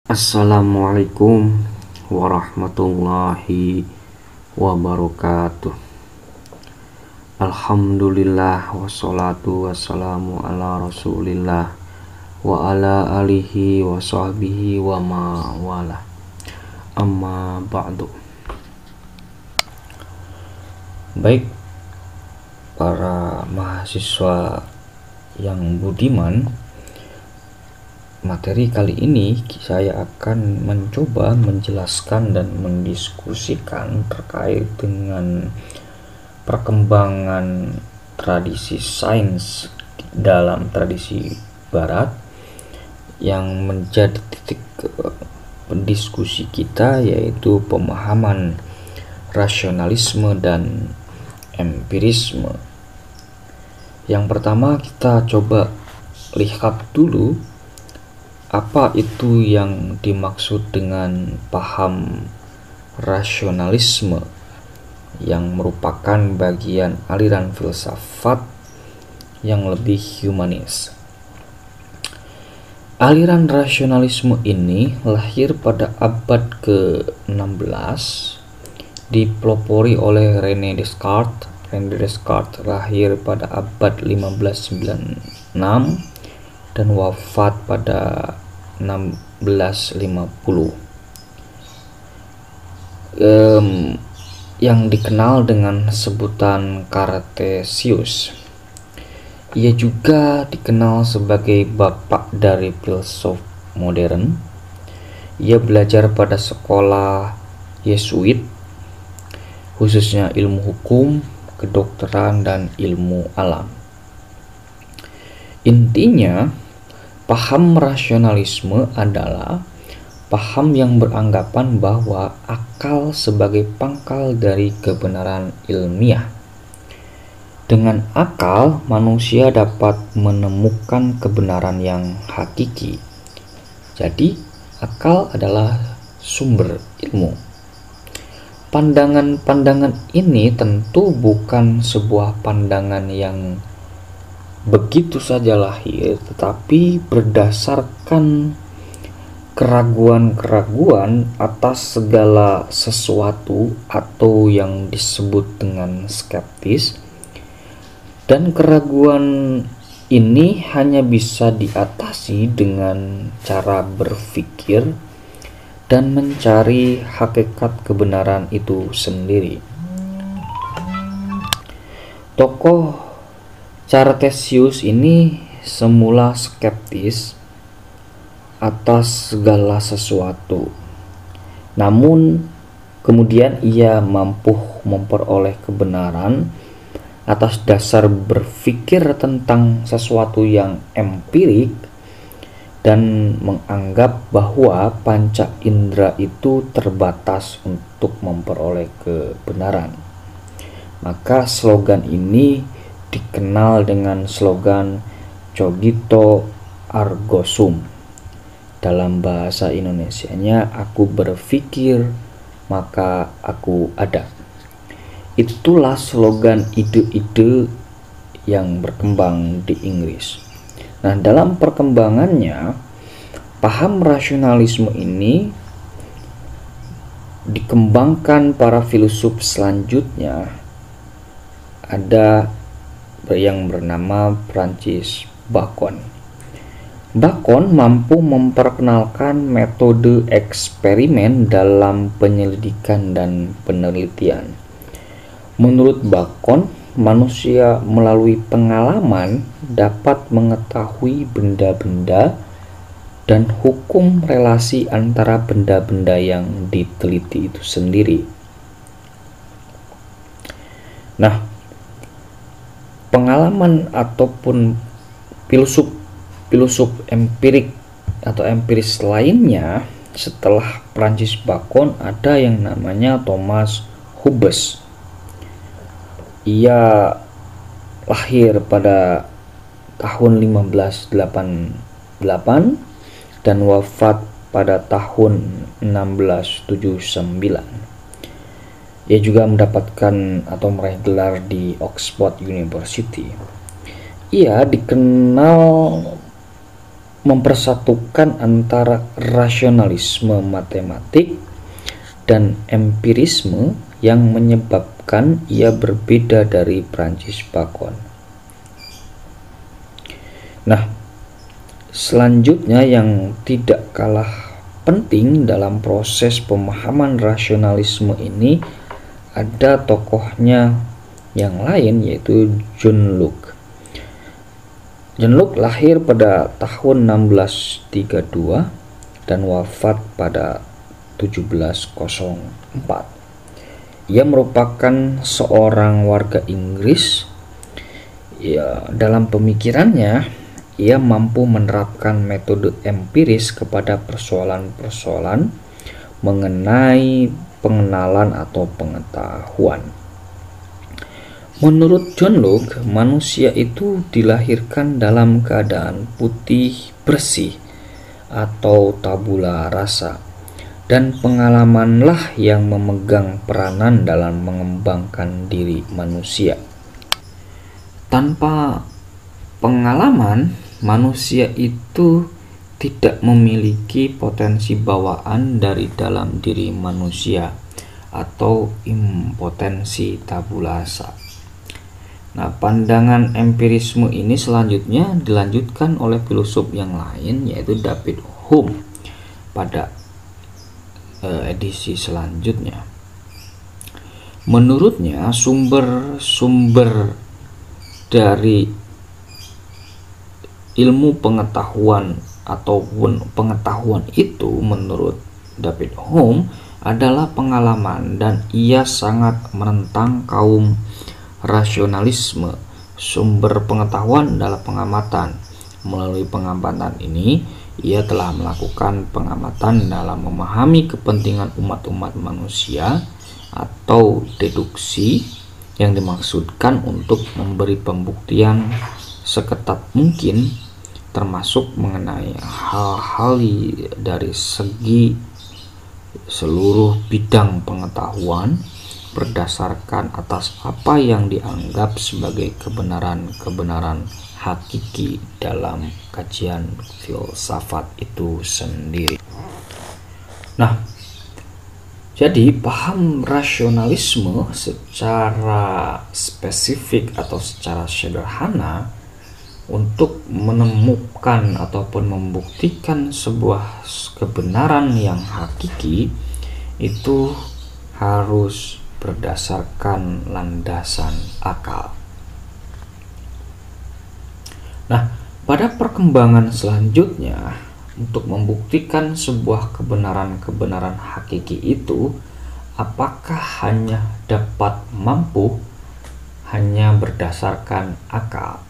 Assalamualaikum warahmatullahi wabarakatuh. Alhamdulillah wassalatu wassalamu ala rasulillah wa ala alihi wa sahbihi wa mawala. Amma ba'du. Baik, para mahasiswa yang budiman, materi kali ini saya akan mencoba menjelaskan dan mendiskusikan terkait dengan perkembangan tradisi sains dalam tradisi barat yang menjadi titik diskusi kita, yaitu pemahaman rasionalisme dan empirisme. Yang pertama, kita coba lihat dulu apa itu yang dimaksud dengan paham rasionalisme, yang merupakan bagian aliran filsafat yang lebih humanis. Aliran rasionalisme ini lahir pada abad ke-16, dipelopori oleh René Descartes. René Descartes lahir pada abad 1596 dan wafat pada 1650. Yang dikenal dengan sebutan Cartesius. Ia juga dikenal sebagai bapak dari filsuf modern. Ia belajar pada sekolah Yesuit, khususnya ilmu hukum, kedokteran, dan ilmu alam. Intinya, paham rasionalisme adalah paham yang beranggapan bahwa akal sebagai pangkal dari kebenaran ilmiah. Dengan akal, manusia dapat menemukan kebenaran yang hakiki. Jadi, akal adalah sumber ilmu. Pandangan-pandangan ini tentu bukan sebuah pandangan yang begitu saja lahir, tetapi berdasarkan keraguan-keraguan atas segala sesuatu atau yang disebut dengan skeptis. Dan keraguan ini hanya bisa diatasi dengan cara berpikir dan mencari hakikat kebenaran itu sendiri. Tokoh Cartesius ini semula skeptis atas segala sesuatu. Namun kemudian ia mampu memperoleh kebenaran atas dasar berpikir tentang sesuatu yang empirik dan menganggap bahwa panca indera itu terbatas untuk memperoleh kebenaran. Maka slogan ini dikenal dengan slogan Cogito Ergo Sum. Dalam bahasa Indonesianya, aku berpikir maka aku ada. Itulah slogan ide-ide yang berkembang di Inggris. Nah, dalam perkembangannya, paham rasionalisme ini dikembangkan para filsuf selanjutnya. Ada yang bernama Francis Bacon. Bacon mampu memperkenalkan metode eksperimen dalam penyelidikan dan penelitian. Menurut Bacon, manusia melalui pengalaman dapat mengetahui benda-benda dan hukum relasi antara benda-benda yang diteliti itu sendiri. Nah, pengalaman ataupun filosof empirik atau empiris lainnya setelah Francis Bacon ada yang namanya Thomas Hobbes. Ia lahir pada tahun 1588 dan wafat pada tahun 1679. Ia juga mendapatkan atau meraih gelar di Oxford University. Ia dikenal mempersatukan antara rasionalisme matematik dan empirisme yang menyebabkan ia berbeda dari Francis Bacon. Nah, selanjutnya yang tidak kalah penting dalam proses pemahaman rasionalisme ini ada tokohnya yang lain, yaitu John Locke. John Locke lahir pada tahun 1632 dan wafat pada 1704. Ia merupakan seorang warga Inggris. Ya, dalam pemikirannya, ia mampu menerapkan metode empiris kepada persoalan-persoalan mengenai pengenalan atau pengetahuan. Menurut John Locke, manusia itu dilahirkan dalam keadaan putih bersih atau tabula rasa, dan pengalamanlah yang memegang peranan dalam mengembangkan diri manusia. Tanpa pengalaman, manusia itu tidak memiliki potensi bawaan dari dalam diri manusia atau impotensi tabula rasa. Nah, pandangan empirisme ini selanjutnya dilanjutkan oleh filosof yang lain, yaitu David Hume pada edisi selanjutnya. Menurutnya, sumber-sumber dari ilmu pengetahuan ataupun pengetahuan itu menurut David Hume adalah pengalaman, dan ia sangat menentang kaum rasionalisme. Sumber pengetahuan adalah pengamatan. Melalui pengamatan ini, ia telah melakukan pengamatan dalam memahami kepentingan umat-umat manusia, atau deduksi yang dimaksudkan untuk memberi pembuktian seketat mungkin, termasuk mengenai hal-hal dari segi seluruh bidang pengetahuan, berdasarkan atas apa yang dianggap sebagai kebenaran-kebenaran hakiki dalam kajian filsafat itu sendiri. Nah, jadi paham rasionalisme secara spesifik atau secara sederhana untuk menemukan ataupun membuktikan sebuah kebenaran yang hakiki itu harus berdasarkan landasan akal. Nah, pada perkembangan selanjutnya, untuk membuktikan sebuah kebenaran-kebenaran hakiki itu, apakah hanya dapat mampu hanya berdasarkan akal?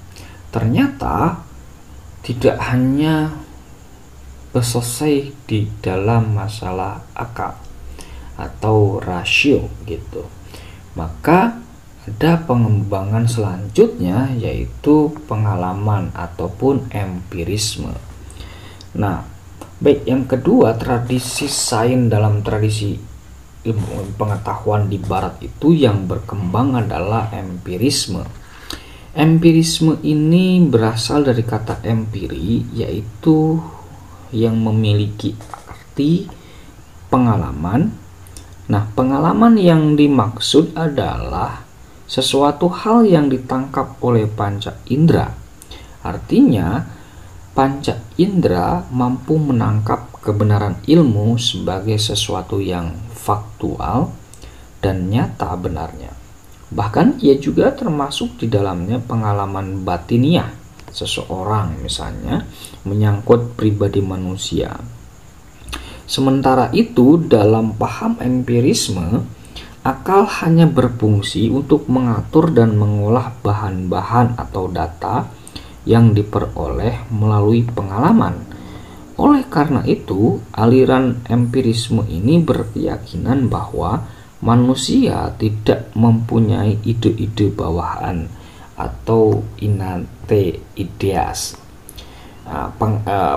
Ternyata tidak hanya selesai di dalam masalah akal atau rasio gitu. Maka ada pengembangan selanjutnya, yaitu pengalaman ataupun empirisme. Nah, baik yang kedua, tradisi sains dalam tradisi ilmu pengetahuan di barat itu yang berkembang adalah empirisme. Empirisme ini berasal dari kata empiri, yaitu yang memiliki arti pengalaman. Nah, pengalaman yang dimaksud adalah sesuatu hal yang ditangkap oleh panca indera. Artinya, panca indera mampu menangkap kebenaran ilmu sebagai sesuatu yang faktual dan nyata benarnya. Bahkan ia juga termasuk di dalamnya pengalaman batiniah seseorang, misalnya menyangkut pribadi manusia. Sementara itu, dalam paham empirisme, akal hanya berfungsi untuk mengatur dan mengolah bahan-bahan atau data yang diperoleh melalui pengalaman. Oleh karena itu, aliran empirisme ini berkeyakinan bahwa manusia tidak mempunyai ide-ide bawahan atau innate ideas.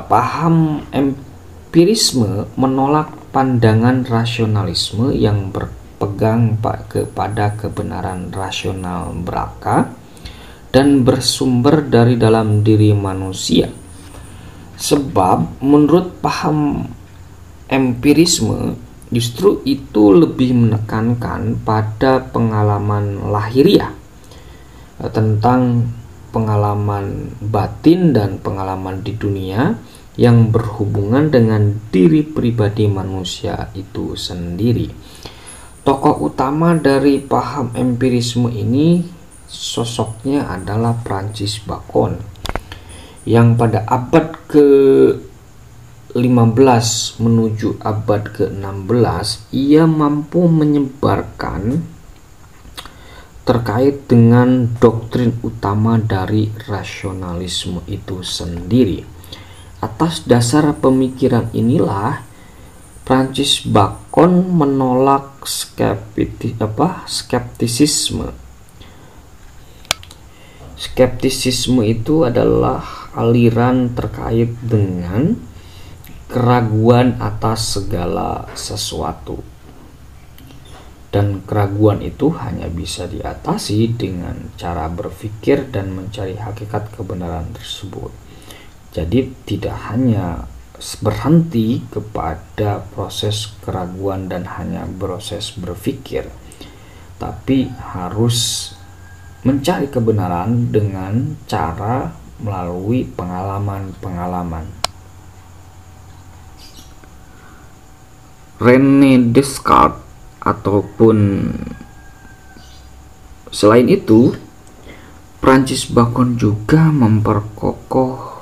Paham empirisme menolak pandangan rasionalisme yang berpegang kepada kebenaran rasional belaka dan bersumber dari dalam diri manusia. Sebab menurut paham empirisme justru itu lebih menekankan pada pengalaman lahiriah, tentang pengalaman batin dan pengalaman di dunia yang berhubungan dengan diri pribadi manusia itu sendiri. Tokoh utama dari paham empirisme ini sosoknya adalah Francis Bacon, yang pada abad ke-15 menuju abad ke-16 ia mampu menyebarkan terkait dengan doktrin utama dari rasionalisme itu sendiri. Atas dasar pemikiran inilah Francis Bacon menolak skeptisisme. Skeptisisme itu adalah aliran terkait dengan keraguan atas segala sesuatu. Dan keraguan itu hanya bisa diatasi dengan cara berpikir dan mencari hakikat kebenaran tersebut. Jadi tidak hanya berhenti kepada proses keraguan dan hanya proses berpikir, tapi harus mencari kebenaran dengan cara melalui pengalaman-pengalaman. René Descartes ataupun selain itu, Francis Bacon juga memperkokoh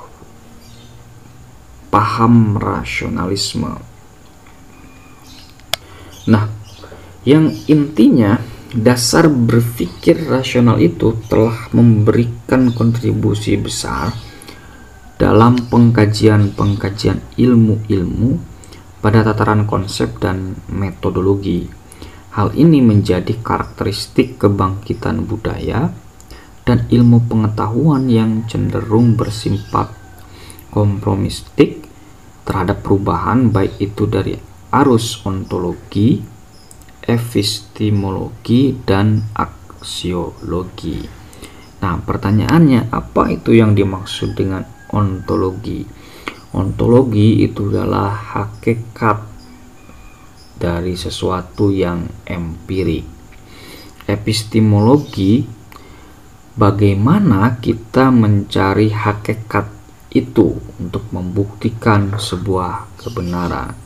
paham rasionalisme. Nah, yang intinya dasar berpikir rasional itu telah memberikan kontribusi besar dalam pengkajian-pengkajian ilmu-ilmu pada tataran konsep dan metodologi. Hal ini menjadi karakteristik kebangkitan budaya dan ilmu pengetahuan yang cenderung bersifat kompromistik terhadap perubahan, baik itu dari arus ontologi, epistemologi, dan aksiologi. Nah, pertanyaannya, apa itu yang dimaksud dengan ontologi? Ontologi itu adalah hakikat dari sesuatu yang empirik. Epistemologi, bagaimana kita mencari hakikat itu untuk membuktikan sebuah kebenaran.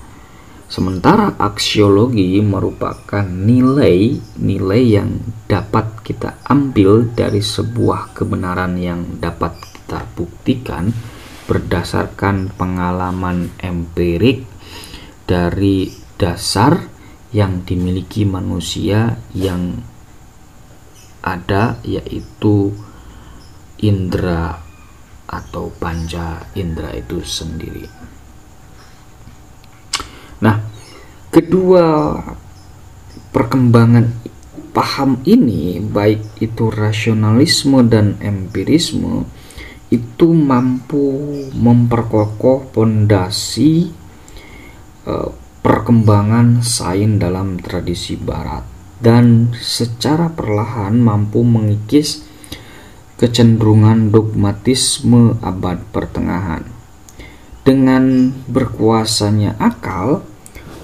Sementara aksiologi merupakan nilai-nilai yang dapat kita ambil dari sebuah kebenaran yang dapat kita buktikan berdasarkan pengalaman empirik dari dasar yang dimiliki manusia yang ada, yaitu indera atau panca indera itu sendiri. Nah, kedua perkembangan paham ini, baik itu rasionalisme dan empirisme, itu mampu memperkokoh pondasi perkembangan sains dalam tradisi barat dan secara perlahan mampu mengikis kecenderungan dogmatisme abad pertengahan. Dengan berkuasanya akal,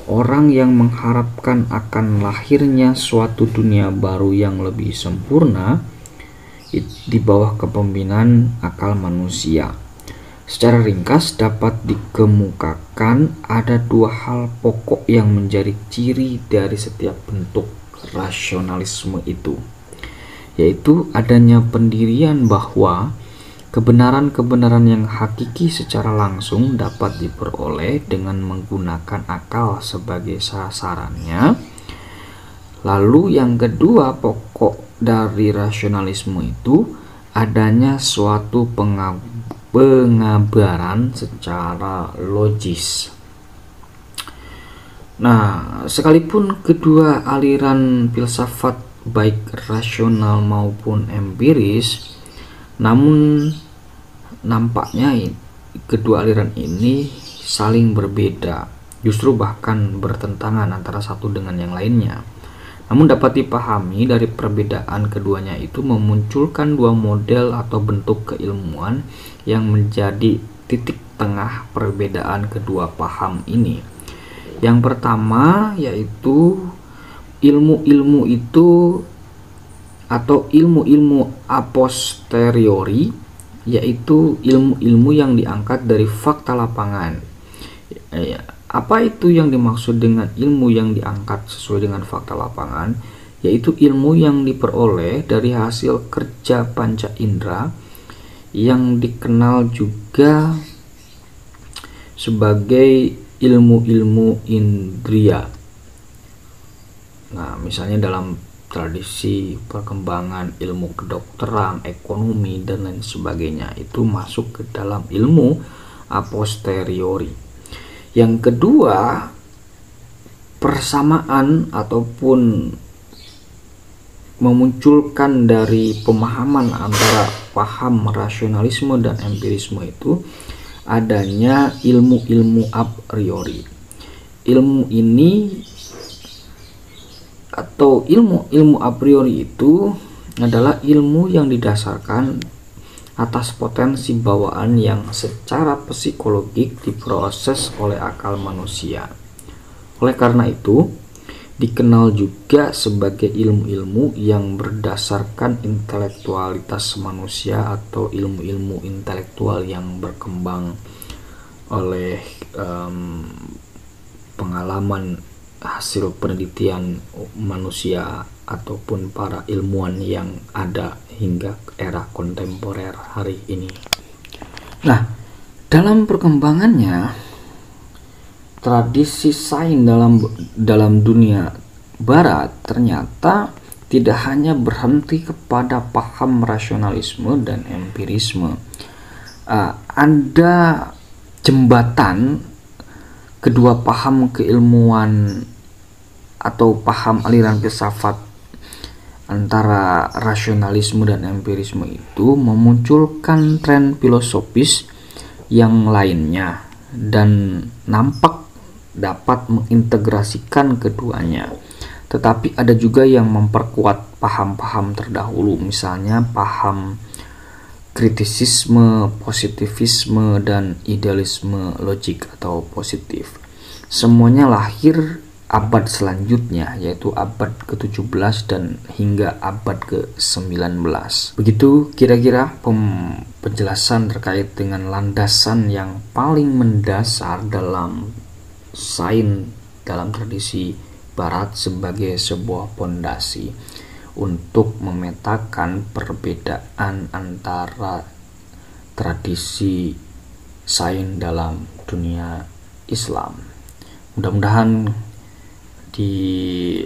orang yang mengharapkan akan lahirnya suatu dunia baru yang lebih sempurna di bawah kepemimpinan akal manusia. Secara ringkas dapat dikemukakan ada dua hal pokok yang menjadi ciri dari setiap bentuk rasionalisme itu, yaitu adanya pendirian bahwa kebenaran-kebenaran yang hakiki secara langsung dapat diperoleh dengan menggunakan akal sebagai sasarannya. Lalu yang kedua pokok dari rasionalisme itu adanya suatu pengabaran secara logis. Nah, sekalipun kedua aliran filsafat baik rasional maupun empiris, namun nampaknya kedua aliran ini saling berbeda, justru bahkan bertentangan antara satu dengan yang lainnya. Namun dapat dipahami dari perbedaan keduanya itu memunculkan dua model atau bentuk keilmuan yang menjadi titik tengah perbedaan kedua paham ini. Yang pertama yaitu ilmu-ilmu itu atau ilmu-ilmu a posteriori, yaitu ilmu-ilmu yang diangkat dari fakta lapangan. Apa itu yang dimaksud dengan ilmu yang diangkat sesuai dengan fakta lapangan? Yaitu ilmu yang diperoleh dari hasil kerja panca indera yang dikenal juga sebagai ilmu-ilmu indria. Nah, misalnya dalam tradisi perkembangan ilmu kedokteran, ekonomi, dan lain sebagainya, itu masuk ke dalam ilmu a posteriori. Yang kedua, persamaan ataupun memunculkan dari pemahaman antara paham rasionalisme dan empirisme itu adanya ilmu-ilmu a priori. Ilmu ini atau ilmu a priori itu adalah ilmu yang didasarkan atas potensi bawaan yang secara psikologik diproses oleh akal manusia. Oleh karena itu, dikenal juga sebagai ilmu-ilmu yang berdasarkan intelektualitas manusia atau ilmu-ilmu intelektual yang berkembang oleh pengalaman hasil penelitian manusia ataupun para ilmuwan yang ada hingga era kontemporer hari ini. Nah, dalam perkembangannya tradisi sains dalam dunia barat ternyata tidak hanya berhenti kepada paham rasionalisme dan empirisme. Ada jembatan kedua paham keilmuan atau paham aliran filsafat antara rasionalisme dan empirisme itu memunculkan tren filosofis yang lainnya dan nampak dapat mengintegrasikan keduanya. Tetapi ada juga yang memperkuat paham-paham terdahulu, misalnya paham kritisisme, positivisme, dan idealisme logik atau positif. Semuanya lahir abad selanjutnya, yaitu abad ke-17 dan hingga abad ke-19. Begitu kira-kira penjelasan terkait dengan landasan yang paling mendasar dalam sains dalam tradisi barat sebagai sebuah pondasi untuk memetakan perbedaan antara tradisi sains dalam dunia Islam. Mudah-mudahan di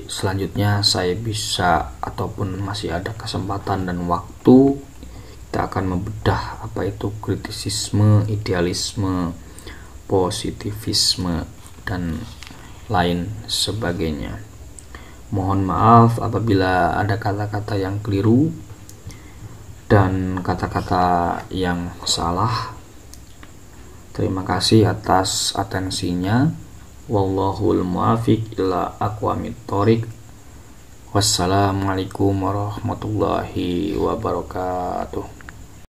selanjutnya saya bisa ataupun masih ada kesempatan dan waktu kita akan membedah apa itu kritisisme, idealisme, positivisme, dan lain sebagainya. Mohon maaf apabila ada kata-kata yang keliru dan kata-kata yang salah. Terima kasih atas atensinya. Wallahul muwaffiq ila aqwamit thoriq. Wassalamualaikum warahmatullahi wabarakatuh.